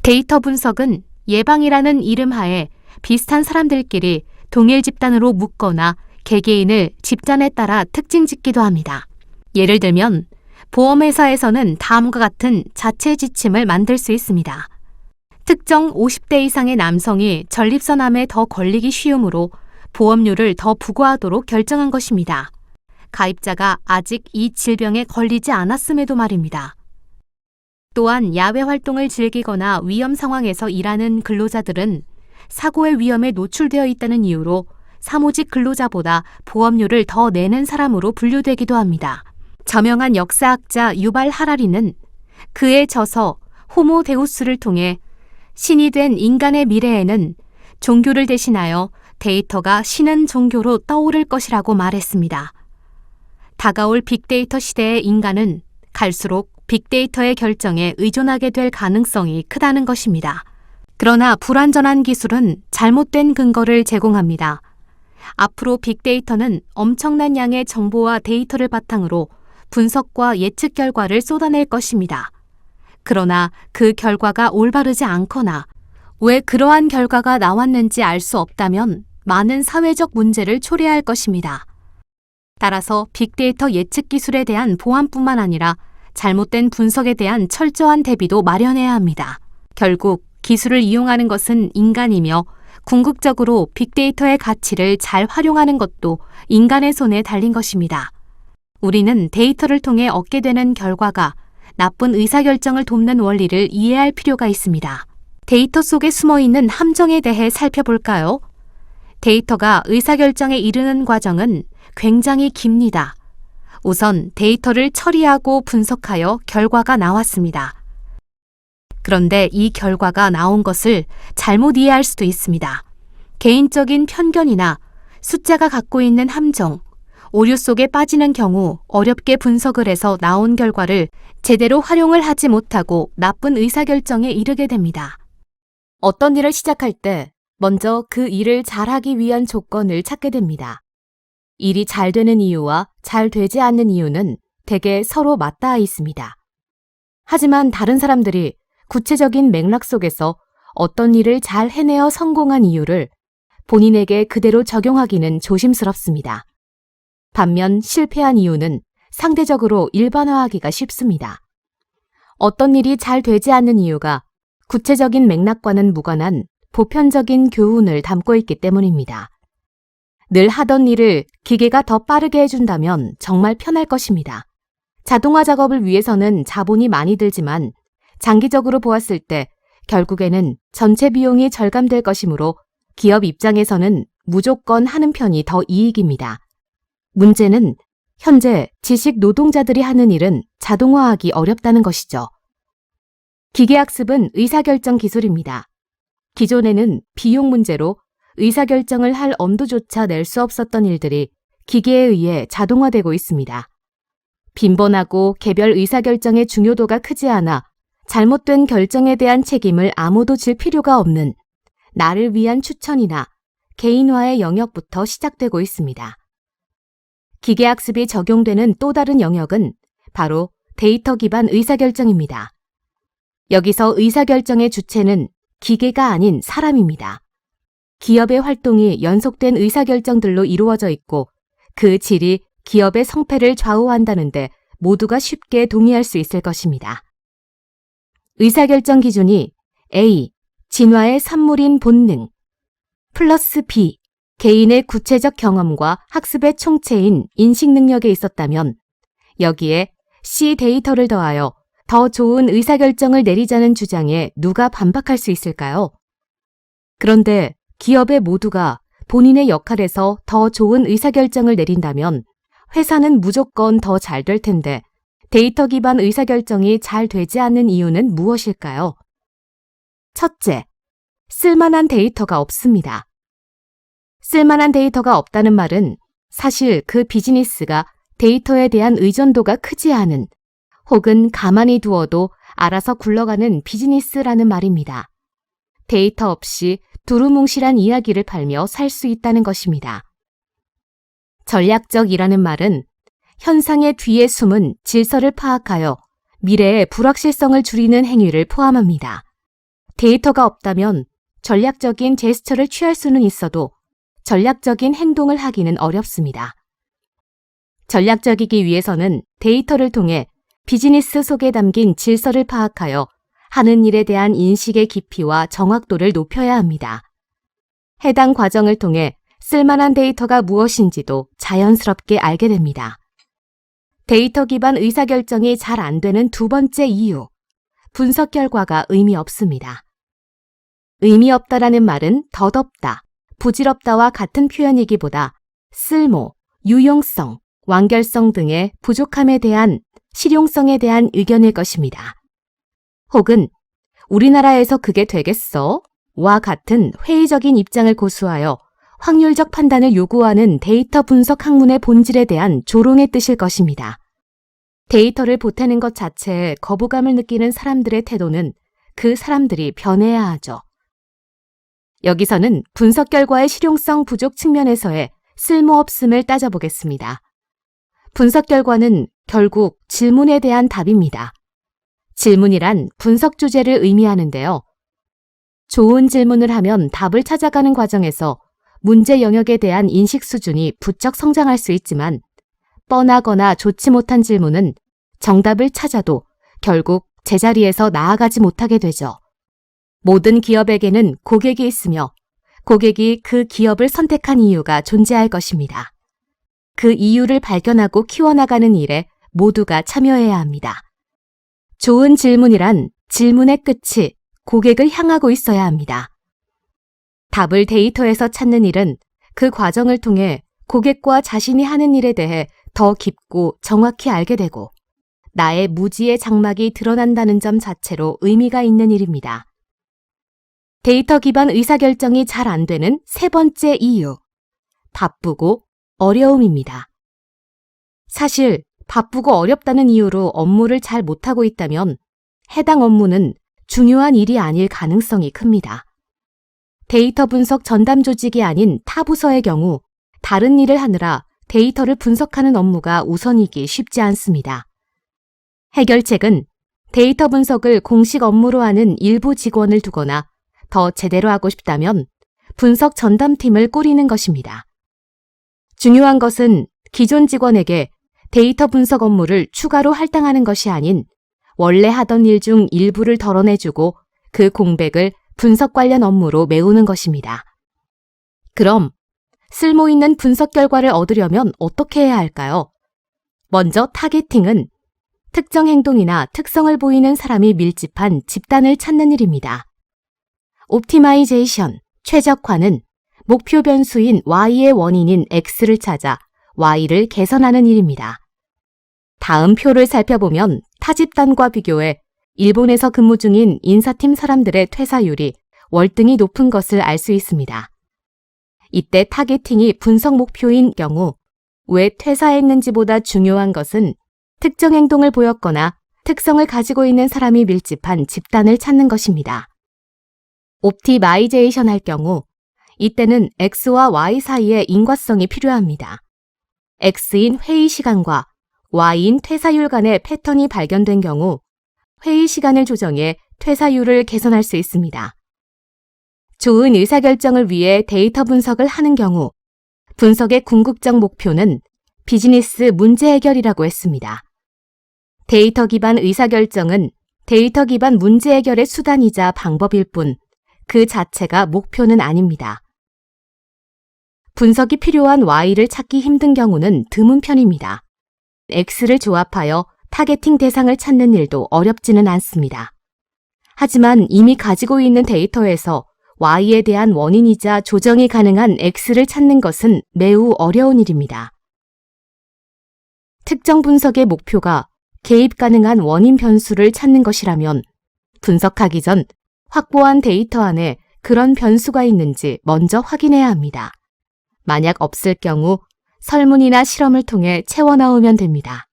데이터 분석은 예방이라는 이름 하에 비슷한 사람들끼리 동일 집단으로 묶거나 개개인을 집단에 따라 특징 짓기도 합니다. 예를 들면 보험회사에서는 다음과 같은 자체 지침을 만들 수 있습니다. 특정 50대 이상의 남성이 전립선암에 더 걸리기 쉬우므로 보험료를 더 부과하도록 결정한 것입니다. 가입자가 아직 이 질병에 걸리지 않았음에도 말입니다. 또한 야외 활동을 즐기거나 위험 상황에서 일하는 근로자들은 사고의 위험에 노출되어 있다는 이유로 사무직 근로자보다 보험료를 더 내는 사람으로 분류되기도 합니다. 저명한 역사학자 유발 하라리는 그의 저서 호모 데우스를 통해 신이 된 인간의 미래에는 종교를 대신하여 데이터가 신은 종교로 떠오를 것이라고 말했습니다. 다가올 빅데이터 시대의 인간은 갈수록 빅데이터의 결정에 의존하게 될 가능성이 크다는 것입니다. 그러나 불완전한 기술은 잘못된 근거를 제공합니다. 앞으로 빅데이터는 엄청난 양의 정보와 데이터를 바탕으로 분석과 예측 결과를 쏟아낼 것입니다. 그러나 그 결과가 올바르지 않거나 왜 그러한 결과가 나왔는지 알 수 없다면 많은 사회적 문제를 초래할 것입니다. 따라서 빅데이터 예측 기술에 대한 보안뿐만 아니라 잘못된 분석에 대한 철저한 대비도 마련해야 합니다. 결국 기술을 이용하는 것은 인간이며 궁극적으로 빅데이터의 가치를 잘 활용하는 것도 인간의 손에 달린 것입니다. 우리는 데이터를 통해 얻게 되는 결과가 나쁜 의사결정을 돕는 원리를 이해할 필요가 있습니다. 데이터 속에 숨어있는 함정에 대해 살펴볼까요? 데이터가 의사결정에 이르는 과정은 굉장히 깁니다. 우선 데이터를 처리하고 분석하여 결과가 나왔습니다. 그런데 이 결과가 나온 것을 잘못 이해할 수도 있습니다. 개인적인 편견이나 숫자가 갖고 있는 함정, 오류 속에 빠지는 경우 어렵게 분석을 해서 나온 결과를 제대로 활용을 하지 못하고 나쁜 의사결정에 이르게 됩니다. 어떤 일을 시작할 때 먼저 그 일을 잘하기 위한 조건을 찾게 됩니다. 일이 잘 되는 이유와 잘 되지 않는 이유는 대개 서로 맞닿아 있습니다. 하지만 다른 사람들이 구체적인 맥락 속에서 어떤 일을 잘 해내어 성공한 이유를 본인에게 그대로 적용하기는 조심스럽습니다. 반면 실패한 이유는 상대적으로 일반화하기가 쉽습니다. 어떤 일이 잘 되지 않는 이유가 구체적인 맥락과는 무관한 보편적인 교훈을 담고 있기 때문입니다. 늘 하던 일을 기계가 더 빠르게 해준다면 정말 편할 것입니다. 자동화 작업을 위해서는 자본이 많이 들지만 장기적으로 보았을 때 결국에는 전체 비용이 절감될 것이므로 기업 입장에서는 무조건 하는 편이 더 이익입니다. 문제는 현재 지식 노동자들이 하는 일은 자동화하기 어렵다는 것이죠. 기계학습은 의사결정 기술입니다. 기존에는 비용 문제로 의사결정을 할 엄두조차 낼 수 없었던 일들이 기계에 의해 자동화되고 있습니다. 빈번하고 개별 의사결정의 중요도가 크지 않아 잘못된 결정에 대한 책임을 아무도 질 필요가 없는 나를 위한 추천이나 개인화의 영역부터 시작되고 있습니다. 기계학습이 적용되는 또 다른 영역은 바로 데이터 기반 의사결정입니다. 여기서 의사결정의 주체는 기계가 아닌 사람입니다. 기업의 활동이 연속된 의사결정들로 이루어져 있고 그 질이 기업의 성패를 좌우한다는데 모두가 쉽게 동의할 수 있을 것입니다. 의사결정 기준이 A. 진화의 산물인 본능 플러스 B. 개인의 구체적 경험과 학습의 총체인 인식 능력에 있었다면 여기에 C. 데이터를 더하여 더 좋은 의사결정을 내리자는 주장에 누가 반박할 수 있을까요? 그런데 기업의 모두가 본인의 역할에서 더 좋은 의사결정을 내린다면 회사는 무조건 더 잘 될 텐데 데이터 기반 의사결정이 잘 되지 않는 이유는 무엇일까요? 첫째, 쓸만한 데이터가 없습니다. 쓸만한 데이터가 없다는 말은 사실 그 비즈니스가 데이터에 대한 의존도가 크지 않은 혹은 가만히 두어도 알아서 굴러가는 비즈니스라는 말입니다. 데이터 없이 두루뭉실한 이야기를 팔며 살 수 있다는 것입니다. 전략적이라는 말은 현상의 뒤에 숨은 질서를 파악하여 미래의 불확실성을 줄이는 행위를 포함합니다. 데이터가 없다면 전략적인 제스처를 취할 수는 있어도 전략적인 행동을 하기는 어렵습니다. 전략적이기 위해서는 데이터를 통해 비즈니스 속에 담긴 질서를 파악하여 하는 일에 대한 인식의 깊이와 정확도를 높여야 합니다. 해당 과정을 통해 쓸만한 데이터가 무엇인지도 자연스럽게 알게 됩니다. 데이터 기반 의사결정이 잘 안 되는 두 번째 이유, 분석 결과가 의미 없습니다. 의미 없다라는 말은 덧없다, 부질없다와 같은 표현이기보다 쓸모, 유용성, 완결성 등의 부족함에 대한 실용성에 대한 의견일 것입니다. 혹은 우리나라에서 그게 되겠어? 와 같은 회의적인 입장을 고수하여 확률적 판단을 요구하는 데이터 분석 학문의 본질에 대한 조롱의 뜻일 것입니다. 데이터를 보태는 것 자체에 거부감을 느끼는 사람들의 태도는 그 사람들이 변해야 하죠. 여기서는 분석 결과의 실용성 부족 측면에서의 쓸모없음을 따져보겠습니다. 분석 결과는 결국 질문에 대한 답입니다. 질문이란 분석 주제를 의미하는데요. 좋은 질문을 하면 답을 찾아가는 과정에서 문제 영역에 대한 인식 수준이 부쩍 성장할 수 있지만 뻔하거나 좋지 못한 질문은 정답을 찾아도 결국 제자리에서 나아가지 못하게 되죠. 모든 기업에게는 고객이 있으며 고객이 그 기업을 선택한 이유가 존재할 것입니다. 그 이유를 발견하고 키워나가는 일에 모두가 참여해야 합니다. 좋은 질문이란 질문의 끝이 고객을 향하고 있어야 합니다. 답을 데이터에서 찾는 일은 그 과정을 통해 고객과 자신이 하는 일에 대해 더 깊고 정확히 알게 되고 나의 무지의 장막이 드러난다는 점 자체로 의미가 있는 일입니다. 데이터 기반 의사결정이 잘 안 되는 세 번째 이유, 바쁘고 어려움입니다. 사실 바쁘고 어렵다는 이유로 업무를 잘 못하고 있다면 해당 업무는 중요한 일이 아닐 가능성이 큽니다. 데이터 분석 전담 조직이 아닌 타 부서의 경우 다른 일을 하느라 데이터를 분석하는 업무가 우선이기 쉽지 않습니다. 해결책은 데이터 분석을 공식 업무로 하는 일부 직원을 두거나 더 제대로 하고 싶다면 분석 전담팀을 꾸리는 것입니다. 중요한 것은 기존 직원에게 데이터 분석 업무를 추가로 할당하는 것이 아닌 원래 하던 일 중 일부를 덜어내주고 그 공백을 분석 관련 업무로 메우는 것입니다. 그럼 쓸모 있는 분석 결과를 얻으려면 어떻게 해야 할까요? 먼저 타겟팅은 특정 행동이나 특성을 보이는 사람이 밀집한 집단을 찾는 일입니다. 옵티마이제이션, 최적화는 목표 변수인 Y의 원인인 X를 찾아 Y를 개선하는 일입니다. 다음 표를 살펴보면 타 집단과 비교해 일본에서 근무 중인 인사팀 사람들의 퇴사율이 월등히 높은 것을 알 수 있습니다. 이때 타겟팅이 분석 목표인 경우 왜 퇴사했는지보다 중요한 것은 특정 행동을 보였거나 특성을 가지고 있는 사람이 밀집한 집단을 찾는 것입니다. 옵티마이제이션 할 경우 이때는 X와 Y 사이의 인과성이 필요합니다. X인 회의 시간과 Y인 퇴사율 간의 패턴이 발견된 경우 회의 시간을 조정해 퇴사율을 개선할 수 있습니다. 좋은 의사결정을 위해 데이터 분석을 하는 경우 분석의 궁극적 목표는 비즈니스 문제 해결이라고 했습니다. 데이터 기반 의사결정은 데이터 기반 문제 해결의 수단이자 방법일 뿐 그 자체가 목표는 아닙니다. 분석이 필요한 Y를 찾기 힘든 경우는 드문 편입니다. X를 조합하여 타겟팅 대상을 찾는 일도 어렵지는 않습니다. 하지만 이미 가지고 있는 데이터에서 Y에 대한 원인이자 조정이 가능한 X를 찾는 것은 매우 어려운 일입니다. 특정 분석의 목표가 개입 가능한 원인 변수를 찾는 것이라면 분석하기 전 확보한 데이터 안에 그런 변수가 있는지 먼저 확인해야 합니다. 만약 없을 경우 설문이나 실험을 통해 채워 나오면 됩니다.